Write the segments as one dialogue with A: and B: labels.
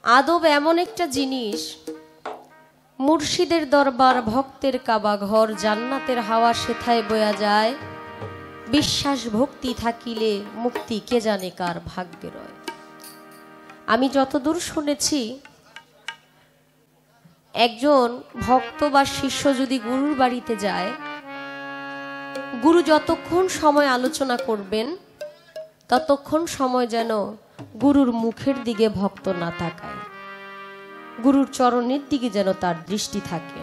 A: আদব এমন একটা জিনিস, মুর্শিদের দরবার ভক্তের কাবা ঘর, জান্নাতের হাওয়া সেথায় বয়া যায়, বিশ্বাস ভক্তি থাকিলে মুক্তি কে জানে কার ভাগ্যে রয়। আমি যতদূর শুনেছি, একজন ভক্ত বা শিষ্য যদি গুরুর বাড়িতে যায়, গুরু যতক্ষণ সময় আলোচনা করবেন ততক্ষণ সময় যেন গুরুর মুখের দিকে ভক্ত না তাকায়, গুরুর চরণের দিকে যেন তার দৃষ্টি থাকে।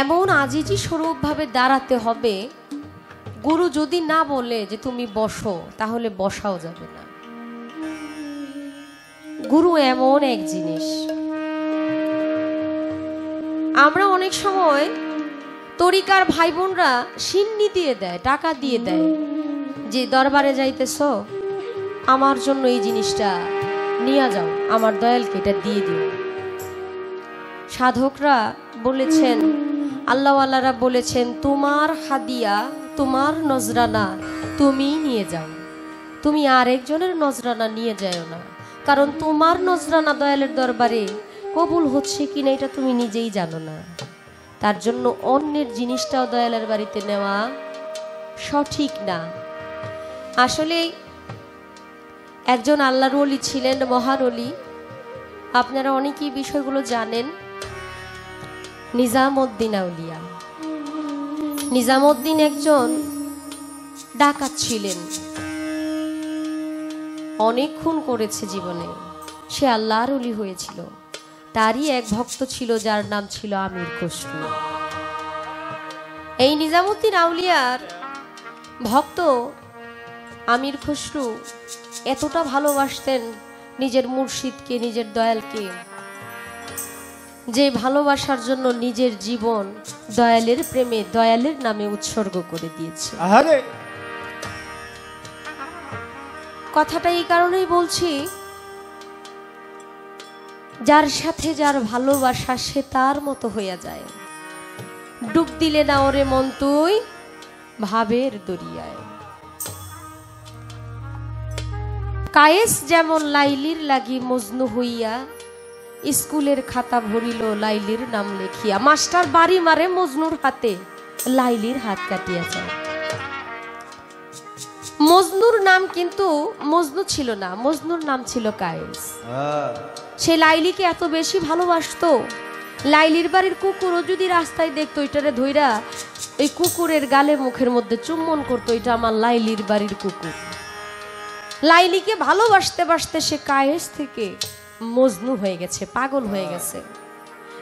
A: এমন আজিজি স্বরূপ ভাবে দাঁড়াতে হবে, গুরু যদি না বলে যে তুমি বসো, তাহলে বসাও যাবে না। গুরু এমন এক জিনিস। আমরা অনেক সময় তরিকার ভাই বোনরা সিন্নি দিয়ে দেয়, টাকা দিয়ে দেয়, যে দরবারে যাইতেছ আমার জন্য এই জিনিসটা নিয়ে যাও, আমার দয়ালকে এটা দিয়ে দিও। সাধকরা বলেছেন, আল্লাহওয়ালারা বলেছেন, তোমার হাদিয়া, তোমার নজরানা তুমি নিয়ে যাও, তুমি আরেকজনের নজরানা নিয়ে যাও না, কারণ তোমার নজরানা দয়ালের দরবারে কবুল হচ্ছে কিনা এটা তুমি নিজেই জানো না। তার জন্য অন্যের জিনিসটাও দয়ালের বাড়িতে নেওয়া সঠিক না। আসলে একজন আল্লাহর ওলি ছিলেন, মহান ওলি, আপনারা অনেকেই বিষয়গুলো জানেন, নিজামউদ্দিন আউলিয়া। নিজামউদ্দিন একজন ডাকাত ছিলেন, অনেক খুন করেছে জীবনে, সে আল্লাহর ওলি হয়েছিল। তারই এক ভক্ত ছিল যার নাম ছিল আমির খসরু। এই নিজামউদ্দিন আউলিয়ার ভক্ত আমির খসরু এতটা ভালোবাসতেন নিজের মুর্শিদকে, নিজের দয়ালকে, যে ভালোবাসার জন্য নিজের জীবন দয়ালের প্রেমে, দয়ালের নামে উৎসর্গ করে দিয়েছে। কথাটা এই কারণেই বলছি, যার সাথে যার ভালোবাসা সে তার মতো হইয়া যায়। ডুব দিলে না ওরে মন তুই ভাবের দরিয়ায়। কায়েস যেমন লাইলির লাগি মজনু হইয়া, স্কুলের খাতা ভরিল লাইলির নাম লেখিয়া। মাস্টার বাড়ি মারে মজনুর হাতে, লাইলির হাত কাটিয়া যায়। মজনুর নাম কিন্তু মজনু ছিল না, মজনুর নাম ছিল কায়েস। সে লাইলিকে এত বেশি ভালোবাসতো, লাইলির বাড়ির কুকুরও যদি রাস্তায় দেখতো, এটারে ধইরা এই কুকুরের গালে মুখের মধ্যে চুম্বন করতো, এটা আমার লাইলির বাড়ির কুকুর। লাইলিকে ভালোবাসতে বাসতে সে কায়েস থেকে মজনু হয়ে গেছে, পাগল হয়ে গেছে।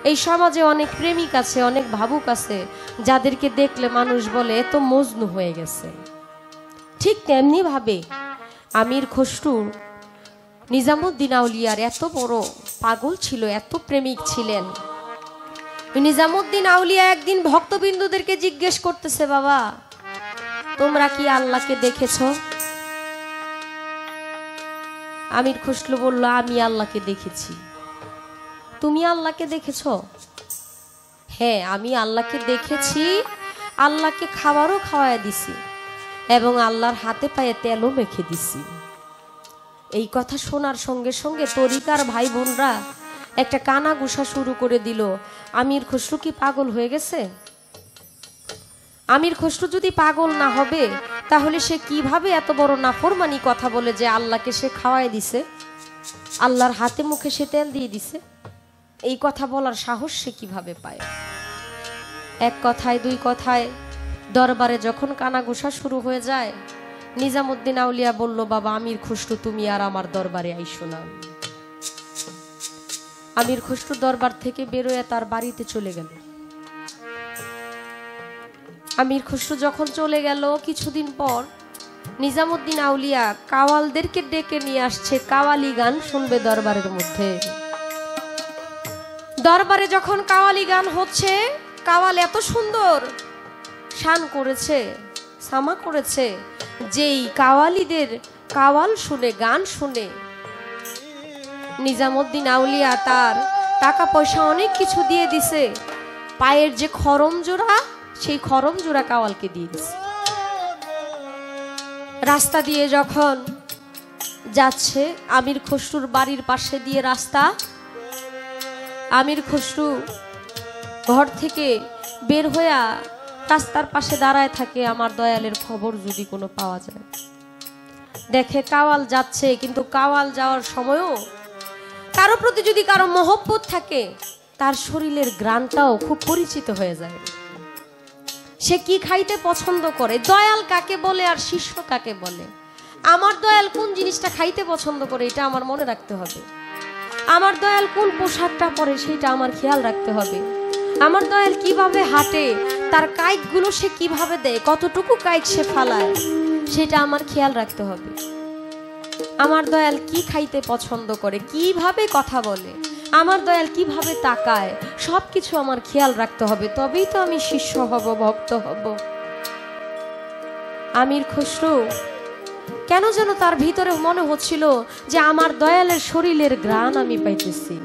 A: এই সমাজে অনেক প্রেমিক আছে, অনেক ভাবুক আছে, যাদেরকে দেখলে মানুষ বলে এত মজনু হয়ে গেছে। ঠিক তেমনি ভাবে আমির খসরু নিজামউদ্দিন আউলিয়ার এত বড় পাগল ছিল, এত প্রেমিক ছিলেন। নিজামউদ্দিন আউলিয়া একদিন ভক্তবিন্দুদেরকে জিজ্ঞেস করতেছে, বাবা তোমরা কি আল্লাহকে দেখেছো? আমির খসরু বলল, আমি আল্লাহকে দেখেছি। তুমি আল্লাহকে দেখেছো? হ্যাঁ, আমি আল্লাহকে দেখেছি, আল্লাহকে খাবারও খাওয়ায় দিছি এবং আল্লাহর হাতে পায়ে তেলও মেখে দিছি। এই কথা শোনার সঙ্গে সঙ্গে তরিকার ভাই বোনরা একটা কানাঘুষা শুরু করে দিল, আমির খসরু কি পাগল হয়ে গেছে? আমির খসরু যদি পাগল না হবে তাহলে সে কিভাবে এত বড় নাফরমানি কথা বলে যে আল্লাহকে সে খাওয়ায় দিছে, আল্লাহর হাতে মুখে সে তেল দিয়ে দিছে? এই কথা বলার সাহস সে কিভাবে পায়? এক কথায় দুই কথায় দরবারে যখন কানাঘুষা শুরু হয়ে যায়, নিজামউদ্দিন আউলিয়া বলল, বাবা আমির খসরু তুমি আর আমার দরবারে আইসো না। আমির খসরু দরবার থেকে বেরোয় তার বাড়িতে চলে গেল। আমির খসরু যখন চলে গেল, কিছুদিন পর নিজামউদ্দিন আউলিয়া কাওয়ালদেরকে ডেকে নিয়ে আসছে, কাওয়ালি গান শুনবে দরবারের মধ্যে। দরবারে যখন কাওয়ালি গান হচ্ছে, কাওয়াল এত সুন্দর শান করেছে, সামা করেছে, যেই কাওয়ালিদের কাওয়াল শুনে, গান শুনে নিজামউদ্দিন আউলিয়া তার টাকা পয়সা অনেক কিছু দিয়ে দিছে, পায়ের যে খরম জোড়া, সেই খরম জোড়া কাওয়ালকে দিয়ে দিছে। রাস্তা দিয়ে যখন যাচ্ছে আমির খসরুর বাড়ির পাশে দিয়ে রাস্তা। আমির খসরু ঘর থেকে বের হইয়া রাস্তার পাশে দাঁড়ায় থাকে, আমার দয়ালের খবর যদি কোনো পাওয়া যায়। দেখে কাওয়াল যাচ্ছে, কিন্তু কাওয়াল যাওয়ার সময়ও কারো প্রতি যদি কারো মহব্বত থাকে, তার শরীরের ঘ্রাণটাও খুব পরিচিত হয়ে যায়। সে কি খাইতে পছন্দ করে, দয়াল কাকে বলে আর শিষ্য কাকে বলে, আমার দয়াল কোন জিনিসটা খাইতে পছন্দ করে এটা আমার মনে রাখতে হবে। আমার দয়াল কোন পোশাকটা পরে সেটা আমার খেয়াল রাখতে হবে। আমার দয়াল কিভাবে হাঁটে, তার কাইকগুলো সে কিভাবে দেয়, কতটুকু কাইক সে ফালায়, সেটা আমার খেয়াল রাখতে হবে। আমার দয়াল কি খাইতে পছন্দ করে, কিভাবে কথা বলে, আমার দয়াল কিভাবে তাকায়, সবকিছু আমার খেয়াল রাখতে হবে। তবেই তো আমি শিষ্য হব, ভক্ত হব। আমির খসরু কেন যেন তার ভিতরে মনে হচ্ছিল যে আমার দয়ালের শরীরের ঘ্রাণ আমি পাইতেছি,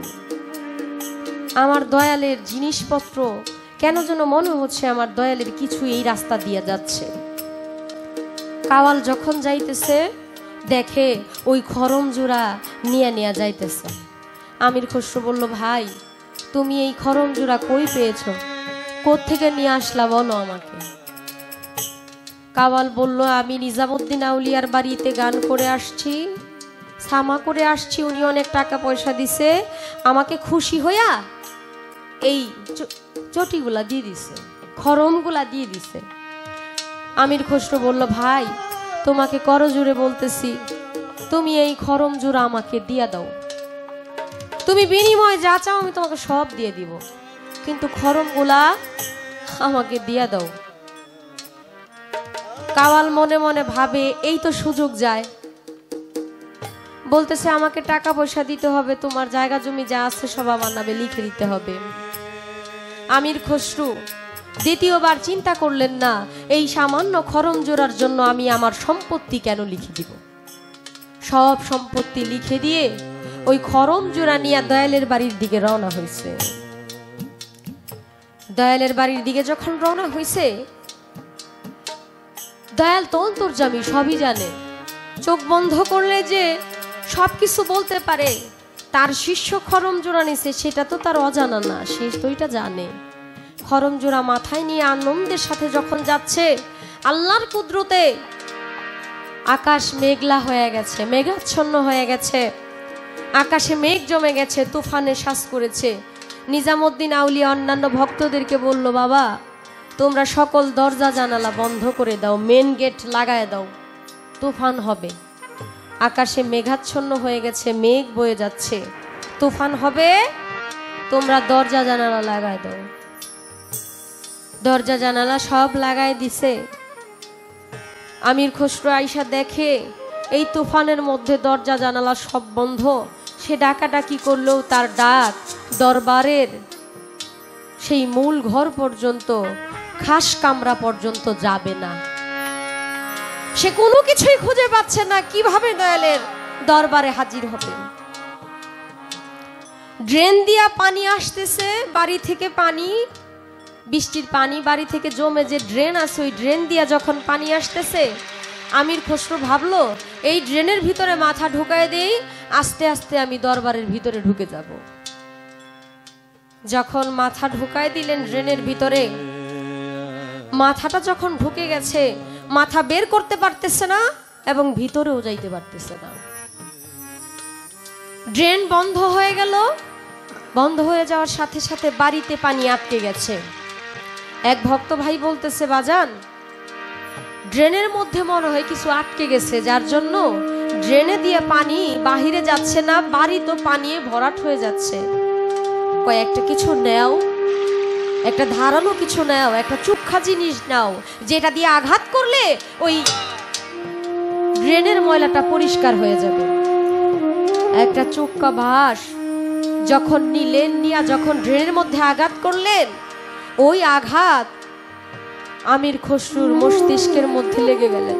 A: আমার দয়ালের জিনিসপত্র কেন যেন মনে হচ্ছে আমার দয়ালের কিছু এই রাস্তা দিয়ে যাচ্ছে। কাওয়াল যখন যাইতেছে দেখে ওই খরম জোড়া নিয়ে যাইতেছে। আমির খসরু বলল, ভাই তুমি এই খরম জোড়া কই পেয়েছো, কোত্থেকে নিয়ে আসলা বলো আমাকে। কাওয়াল বলল, আমি নিজামুদ্দিন আউলিয়ার বাড়িতে গান করে আসছি, সামা করে আসছি, উনি অনেক টাকা পয়সা দিছে, আমাকে খুশি হইয়া এই চটিগুলা দিয়ে দিছে, খরমগুলা দিয়ে দিছে। আমির খসরু বলল, ভাই তোমাকে করজোড়ে বলতেছি, তুমি এই খরম জোড়া আমাকে দিয়া দাও, তুমি বিনিময়ে যা চাও আমি তোমাকে সব দিয়ে দিব, কিন্তু খরমগুলা আমাকে দিয়া দাও। কাওয়াল মনে মনে ভাবে এই তো সুযোগ যায়, বলতেছে আমাকে টাকা পয়সা দিতে হবে, তোমার জায়গা জমি যা আছে সব আমার নামে লিখে দিতে হবে। আমির খসরু দ্বিতীয়বার চিন্তা করলেন না, এই সামান্য খরম জোড়ার জন্য আমি আমার সম্পত্তি কেন লিখে দিব। সব সম্পত্তি লিখে দিয়ে ওই খরম জোড়া নিয়ে দয়ালের বাড়ির দিকে রওনা হয়েছে। দয়ালের বাড়ির দিকে যখন রওনা হয়েছে, দয়াল তো অন্তর্যামী, সবই জানে, চোখ বন্ধ করলে যে সবকিছু বলতে পারে। তার শিষ্য খরম জোড়া নিছে সেটা তো তার অজানা না, সে তো এটা জানে। খরম জোড়া মাথায় নিয়ে আনন্দের সাথে যখন যাচ্ছে, আল্লাহর কুদরতে আকাশ মেঘলা হয়ে গেছে, মেঘাচ্ছন্ন হয়ে গেছে, আকাশে মেঘ জমে গেছে, তুফানে শ্বাস করেছে। নিজামুদ্দিন আউলিয়া অন্যান্য ভক্তদেরকে বলল, বাবা তোমরা সকল দরজা জানালা বন্ধ করে দাও, মেন গেট লাগায় দাও, তুফান হবে। আকাশে মেঘাচ্ছন্ন হয়ে গেছে, মেঘ বয়ে যাচ্ছে, তুফান হবে, তোমরা দরজা জানালা লাগায় দাও। দরজা জানালা সব লাগায় দিছে। আমির খসরু আইসা দেখে এই তুফানের মধ্যে দরজা জানালা সব বন্ধ। সে ডাকাডাকি করলেও তার ডাক দরবারের সেই মূল ঘর পর্যন্ত, খাস কামরা পর্যন্ত যাবে না। সে কোনো কিছুই খুঁজে পাচ্ছে না, কিভাবে দয়ালের দরবারে হাজির হবে। ড্রেন দিয়া পানি আসতেছে, বাড়ি থেকে পানি, বৃষ্টির পানি বাড়ি থেকে জমে যে ড্রেন আছে, ওই ড্রেন দিয়া যখন পানি আসতেছে, আমির খসরু ভাবলো এই ড্রেনের ভিতরে মাথা ঢুকায় দেই, আস্তে আস্তে আমি দরবারের ভিতরে ঢুকে যাব। যখন মাথা ঢুকায় দিলেন ড্রেনের ভিতরে, মাথাটা যখন ঢুকে গেছে, মাথা বের করতে পারতেছে না এবং ভিতরেও যাইতে পারতেছে না। ড্রেন বন্ধ হয়ে গেল। বন্ধ হয়ে যাওয়ার সাথে সাথে বাড়িতে পানি আটকে গেছে। এক ভক্ত ভাই বলতেছে, বাজান ড্রেনের মধ্যে মনে হয় কিছু আটকে গেছে, যার জন্য ড্রেনে দিয়ে পানি বাহিরে যাচ্ছে না, বাড়ি তো পানি ভরাট হয়ে যাচ্ছে। কয়েকটা কিছু নেও, একটা ধারালো কিছু নাও, একটা চুক্ষা জিনিস নাও, যেটা দিয়ে আঘাত করলে ওই ড্রেনের ময়লাটা পরিষ্কার হয়ে যাবে। একটা চুক্কা বাঁশ যখন নিলেন, নিয়া যখন ড্রেনের মধ্যে আঘাত করলেন, ওই আঘাত আমির খসরুর মস্তিষ্কের মধ্যে লেগে গেলেন।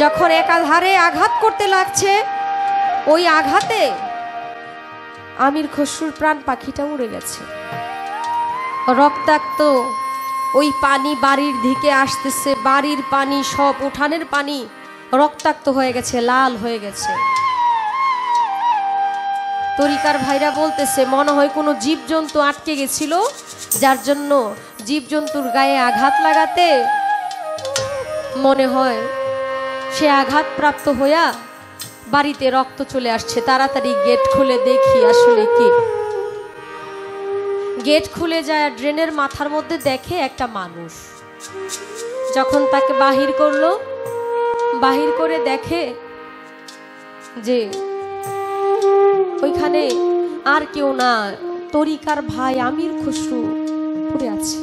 A: যখন একাধারে আঘাত করতে লাগছে, ওই আঘাতে আমির খসরুর প্রাণ পাখিটা উড়ে গেছে। রক্তাক্ত ওই পানি বাড়ির দিকে আসতেছে, বাড়ির পানি সব, উঠানের পানি রক্তাক্ত হয়ে গেছে, লাল হয়ে গেছে। তরিকার ভাইরা বলতেছে মনে হয় কোনো জীবজন্তু আটকে গেছিল, যার জন্য জীবজন্তুর গায়ে আঘাত লাগাতে মনে হয় সে আঘাতপ্রাপ্ত হইয়া বাড়িতে রক্ত চলে আসছে। তাড়াতাড়ি গেট খুলে দেখি আসলে কি। গেট খুলে যায়, ড্রেনের মাথার মধ্যে দেখে একটা মানুষ। যখন তাকে বাহির করলো, বাহির করে দেখে যে ওইখানে আর কেউ না, তরিকার ভাই আমির খসরু পড়ে আছে।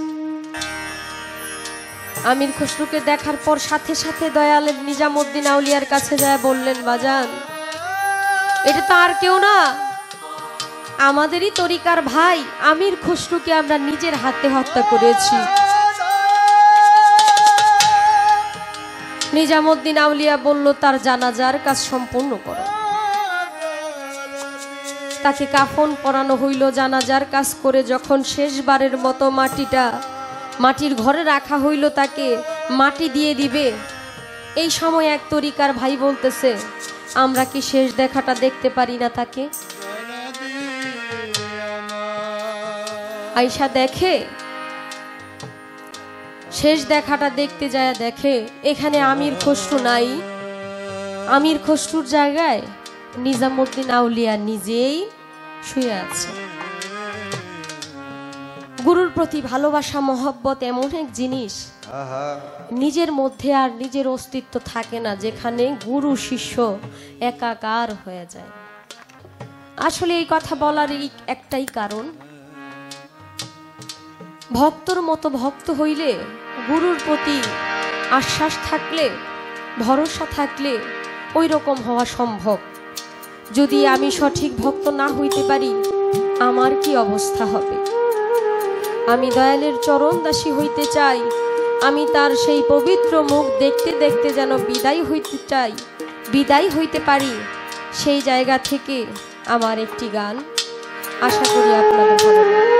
A: আমির খসরুকে দেখার পর সাথে সাথে দয়ালের নিজামুদ্দিন আউলিয়ার কাছে যায় বললেন, বাজান এটা তো আর কেউ না, আমাদেরই তরিকার ভাই আমির খসরুকে আমরা নিজের হাতে হত্যা করেছি। নিজামুদ্দিন আউলিয়া বলল, তার জানাজার কাজ সম্পূর্ণ করো। তাকে কাফন পরানো হইল। জানাজার কাজ করে যখন শেষবারের মতো মাটির ঘরে রাখা হইল, তাকে মাটি দিয়ে দিবে, এই সময় এক তরিকার ভাই বলতেছে, আমরা কি শেষ দেখাটা দেখতে পারি না তাকে? আয়শা দেখে, শেষ দেখাটা দেখতে যায়, দেখে এখানে আমির খসরু নাই। আমির খসরুর জায়গায় নিজামুদ্দিন আউলিয়া নিজেই শুয়ে আছে। গুরুর প্রতি ভালোবাসা, মহব্বত এমন এক জিনিস, নিজের মধ্যে আর নিজের অস্তিত্ব থাকে না, যেখানে গুরু শিষ্য একাকার হয়ে যায়। আসলে এই কথা বলার একটাই কারণ, ভক্তর মতো ভক্ত হইলে, গুরুর প্রতি আশ্বাস থাকলে, ভরসা থাকলে ওই রকম হওয়া সম্ভব। যদি আমি সঠিক ভক্ত না হইতে পারি, আমার কি অবস্থা হবে? আমি দয়ালের চরণ দাসী হইতে চাই, আমি তার সেই পবিত্র মুখ দেখতে দেখতে যেন বিদায় হইতে চাই, বিদায় হইতে পারি। সেই জায়গা থেকে আমার একটি গান, আশা করি আপনাদের ভালো লাগবে।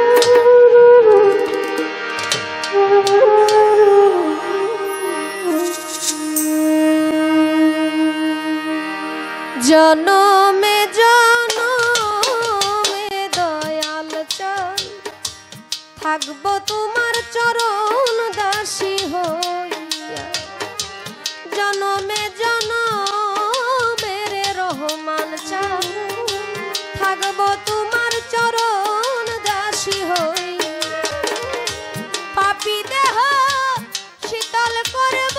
A: জনমে জনমে দয়াল চান, থাকবো তোমার চরণ দাসী হইয়া। জনমে জনমে রে রহমান চান, থাকবো তোমার চরণ দাসী হইয়া। পাপী দেহ শীতল করব,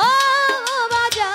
A: ও বাজা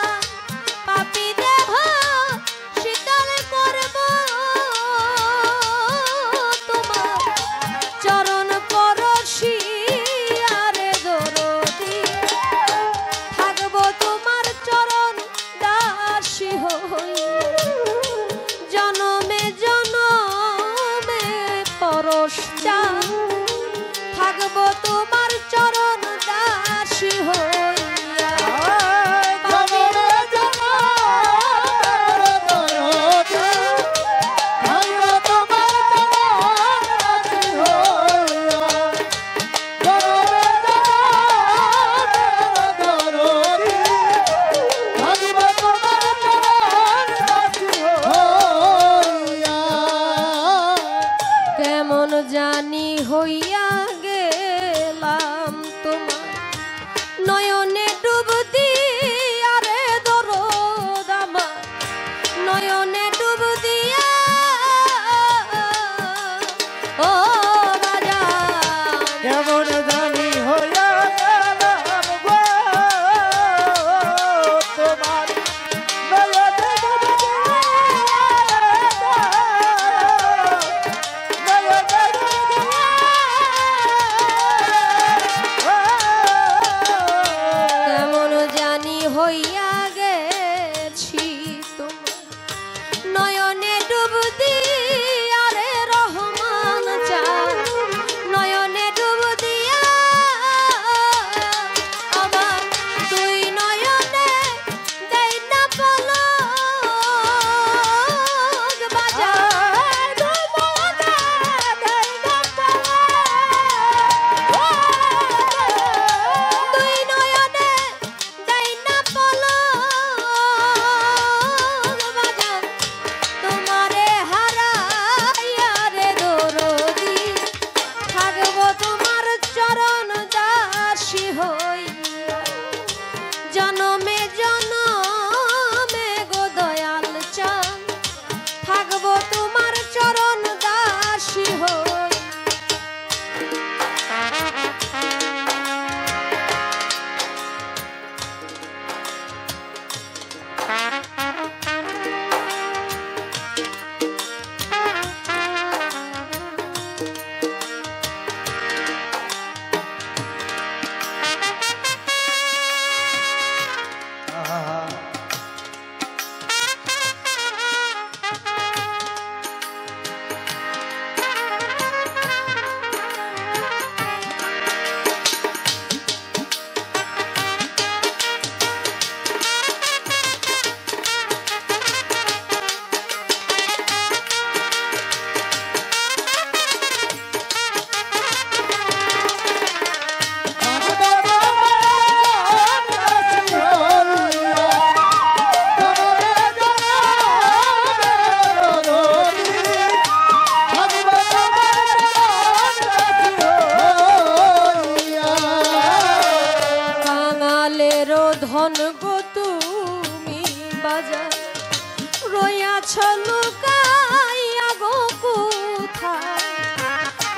A: রইয়াছ লুকাইয়া গো কোথায়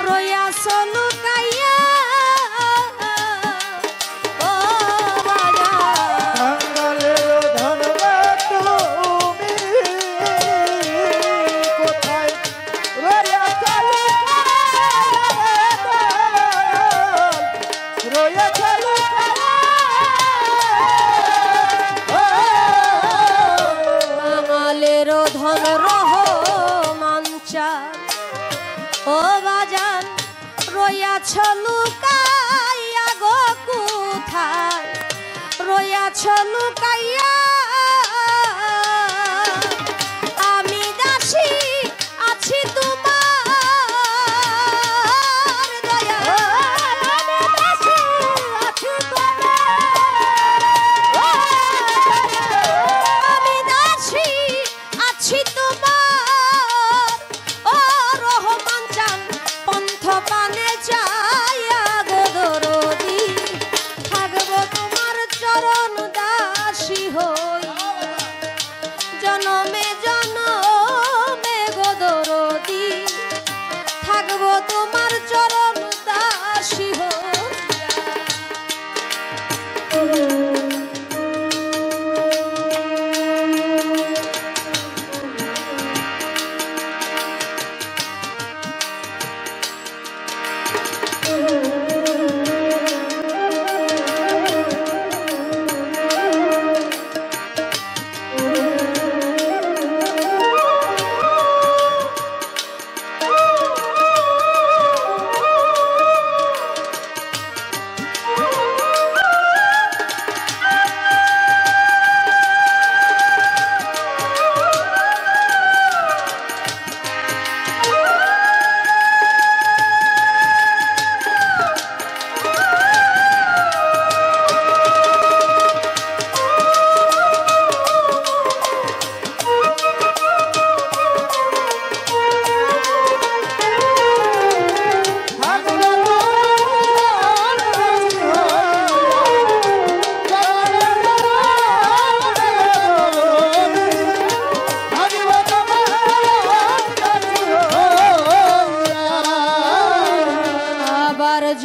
A: রইয়াছ লুকাইয়া ও বাজান রইয়াছ লুকাইয়া গো কোথায় রইয়াছ লুকাইয়া আমি দাসী আছি তোমার দয়া আমি দাসী আছি আমি দাসী আছি তোমার পানে যাইয়া গো দরদি থাকবো তোমার চরণ দাসী হই জনমে জনমে গো দরদি থাকবো তোমার চরণ দাসী হই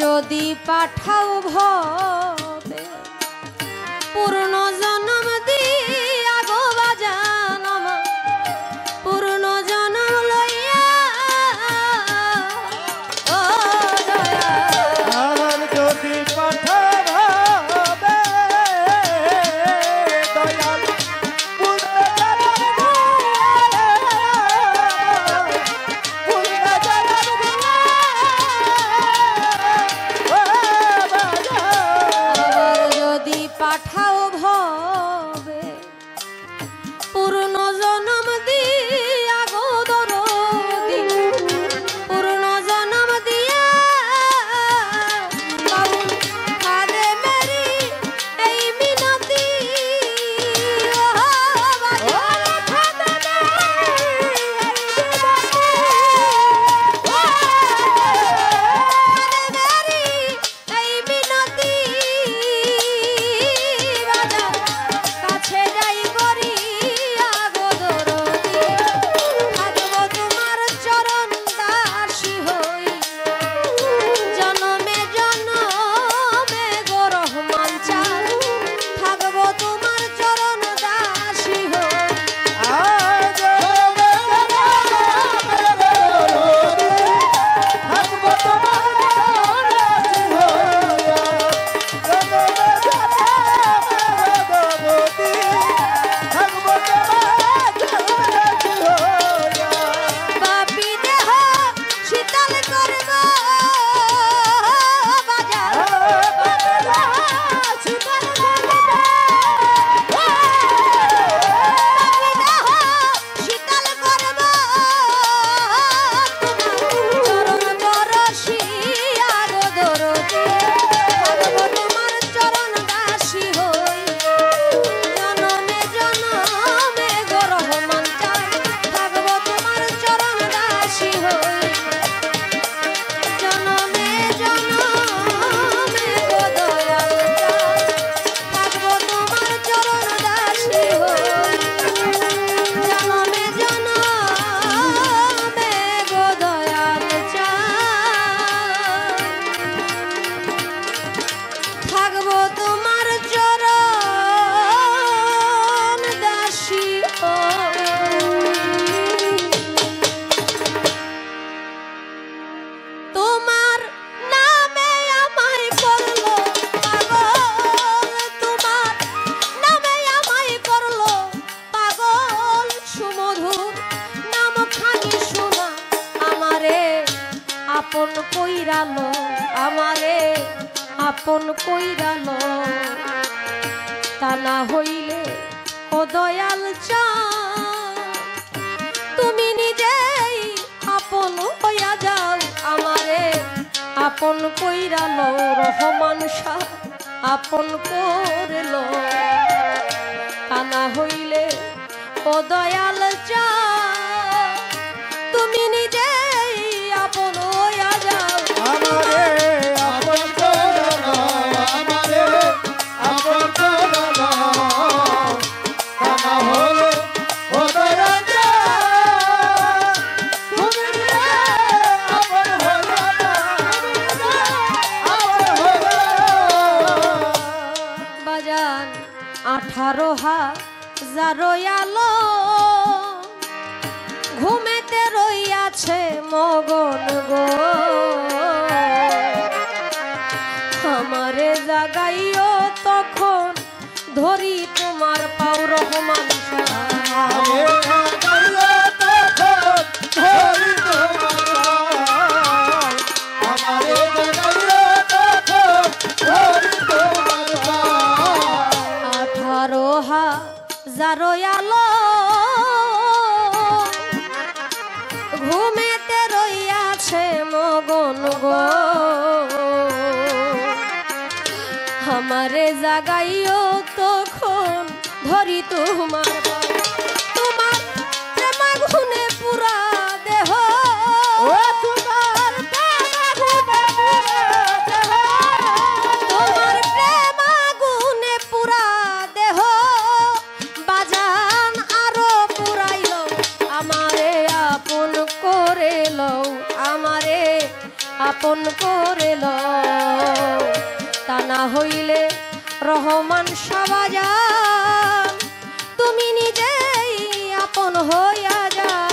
A: যদি পাঠাও ভবে পূর্ণ জন্ম দিয়া গো বাজান আমার পূর্ণ জন্ম লইয়া ও দয়া
B: আর যদি পাঠাও ভবে দয়াল পূর্ণ জন্ম পূর্ণ জন্ম
A: আপন কইরালো আমারে আপন কইরালো তা না হইলে ও দয়াল চাঁদ তুমি নিজেই আপন হইয়া যাও আমারে আপন কইরালো রহমান শাহ আপন করলো তা না হইলে ও দয়াল চাঁদ তুমি নিজেই আপন হইয়া যাও
B: আমারে আপন করে নাও, আমারে আপন করে নাও, তা না হলে ও দয়াল চাঁদ, তুমি নিজে আপন হইয়া যাও, আপন হইয়া যাও।
A: বাজান 18,000 আলো ঘুমেতে রইয়াছে মগন গো আমারে জাগাইও তখন ধরি তোমার পাও রহমান শাহ
B: আমি জাগাইয়া তখন ধরি তোমার পায়, আমারে জাগাইয়া তখন ধরি তোমার পায়।
A: 18,000 আলো ঘুমেতে রইয়াছে মগন গো আমারে জাগাইও তখন ধরি তোমার পাও। তোমার প্রেম আগুনে পুরা দেহ
B: ও তোমার প্রেম আগুনে পুরা দেহ,
A: তোমার প্রেম আগুনে পুরা দেহ বাজান আরো পুরাইল আমারে আপন করে লও আমারে আপন করে লও তা না হইলে রহমান শাহ বাজান তুমি নিজেই আপন হইয়া যাও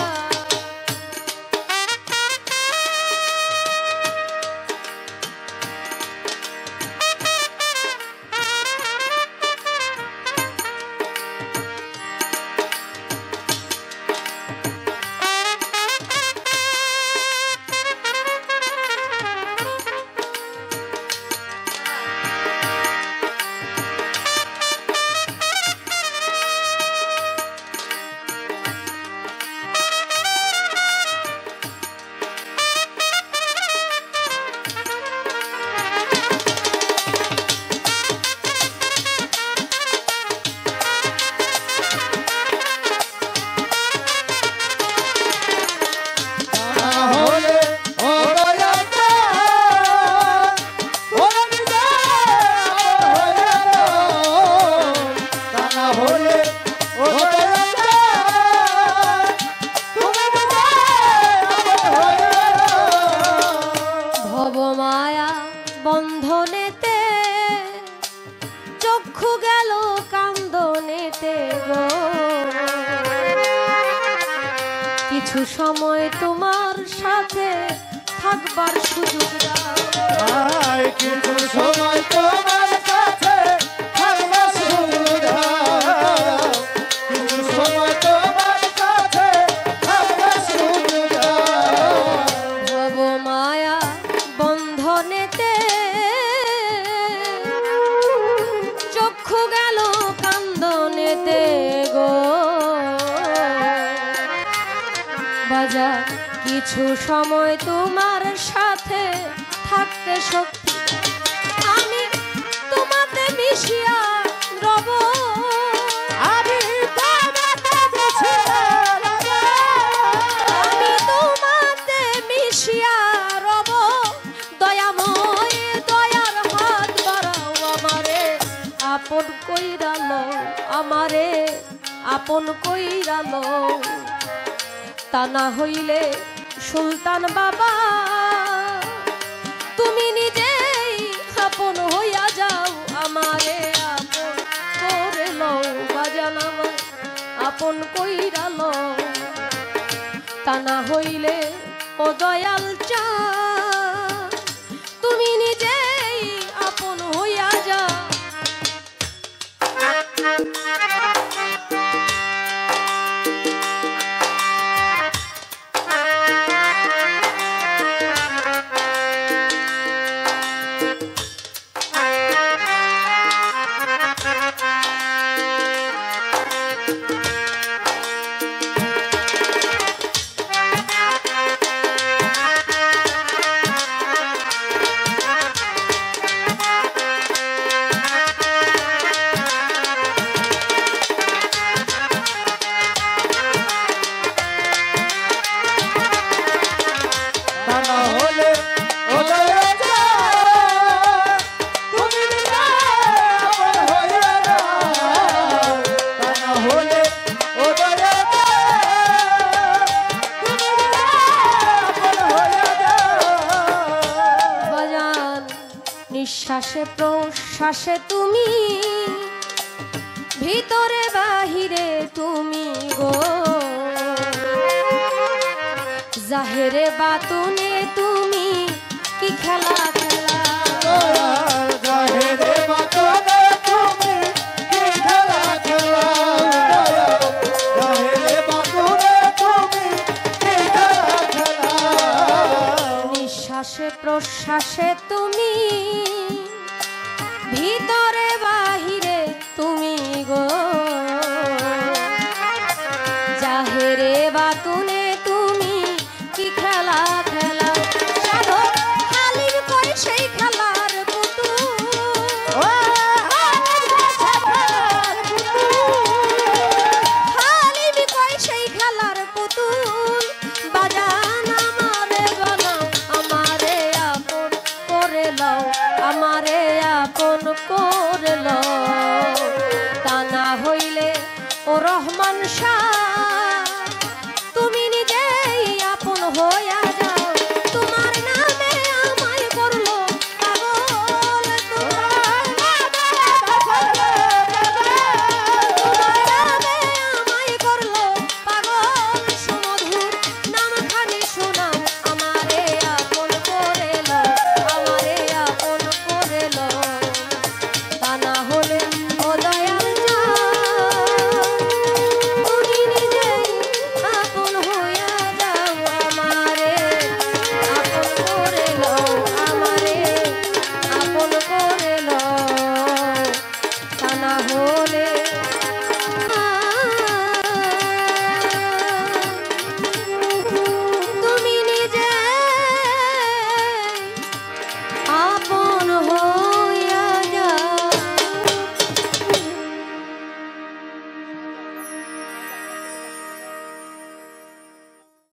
B: তা না হলে ও দয়াল চাঁদ, তুমি নিজে আপন হইয়া যাও, তা না হলে ও দয়াল চাঁদ, তুমি নিজে আপন হইয়া যাও।
A: ভবমায়া বন্ধনেতে চক্ষু গেল কান্দনেতে গো কিছু সময় তোমার সাথে থাকবার সুযোগ দাও
B: আয় কিছু সময় তোমার কাছে থাকবার সুযোগ দাও, কিছু সময় তোমার কাছে থাকবার সুযোগ দাও।
A: ভবমায়া বন্ধনেতে চক্ষু গেল কান্দনেতে গো বাজার কিছু সময় তোমার সাথে থাকতে শক্তি আমি তোমাতে মিশিয়া রব
B: আমি তোমাকে দেখিয়া রব,
A: আমি তোমাতে মিশিয়া রব দয়াময় দয়ার হাত বাড়াও আমারে আপন কইরালো আমারে আপন কইরালো তা না হইলে সুলতান বাবা তুমি নিজেই আপন হইয়া যাও আমারে আপন করে লও বাজান আমায় আপন কইরা লও তা না হইলে ও দয়াল চাঁদ তুমি নিজেই আপন হইয়া যাও নিঃশ্বাসে প্রশ্বাসে তুমি, ভিতরে বাহিরে তুমি গো, জাহেরে বাতুনে তুমি কি খেলা খেলা।
B: জাহেরে বাতুনে তুমি কি খেলা খেলা, জাহেরে বাতুনে তুমি কি খেলা খেলা।
A: নিঃশ্বাসে প্রশ্বাসে তুমি, ভিতরে বাহিরে তুমি গো, জাহেরে বাতুনে